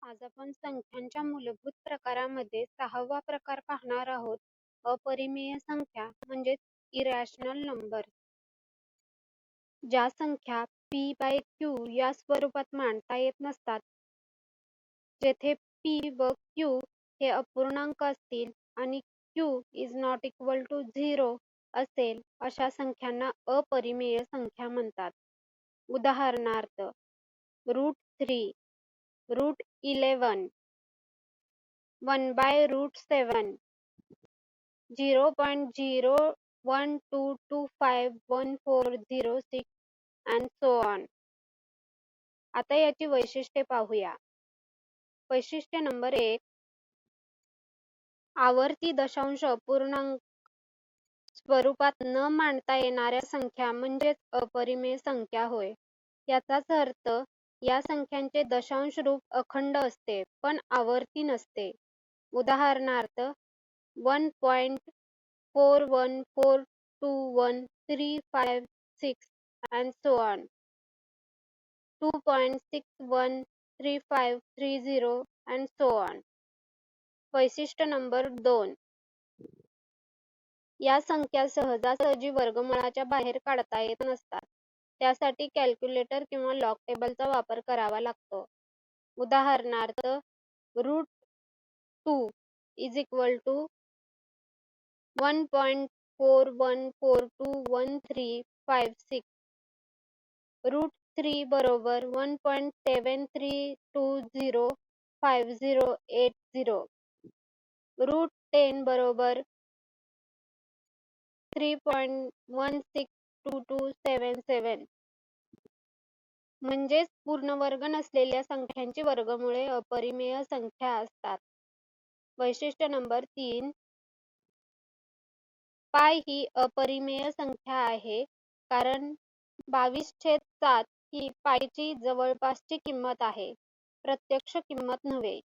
आज आपण संख्यांच्या मूलभूत प्रकारामध्ये 6वा प्रकार पाहणार आहोत. अपरिमेय संख्या म्हणजेच इरॅशनल नंबर. ज्या संख्या p/q या स्वरूपात मांडता येत नसतात, जेथे p व q हे अपूर्णांक असतील आणि q ≠ 0 असेल, अशा संख्यांना अपरिमेय संख्या म्हणतात. उदाहरणार्थ, √3, √11, 1/√7, 0.01225140 and so on. आता याची वैशिष्ट्ये पाहूया. वैशिष्ट्य नंबर 1. आवर्ती दशांश अपूर्णांक स्वरूपात न मांडता येणाऱ्या संख्या म्हणजेच अपरिमेय संख्या होय. याचाच अर्थ या संख्यांचे दशांश रूप अखंड असते पण आवर्ती नसते. उदाहरणार्थ, 1.41421356 and so on, 2.613530 and so on. वैशिष्ट्य नंबर 2. या संख्या सहजासहजी वर्गमूळाच्या बाहेर काढता येत नसतात. त्यासाठी कॅल्क्युलेटर किंवा लॉग टेबलचा वापर करावा लागतो. उदाहरणार्थ, √2 = 1.41421356, √3 = 1.73205080, √10 = 3.162277. म्हणजेच पूर्णवर्ग नसलेल्या संख्यांची वर्गमुळे अपरिमेय संख्या असतात. वैशिष्ट्य नंबर 3. पाय ही अपरिमेय संख्या आहे कारण 22/7 ही पायची जवळपासची किंमत आहे, प्रत्यक्ष किंमत नव्हे.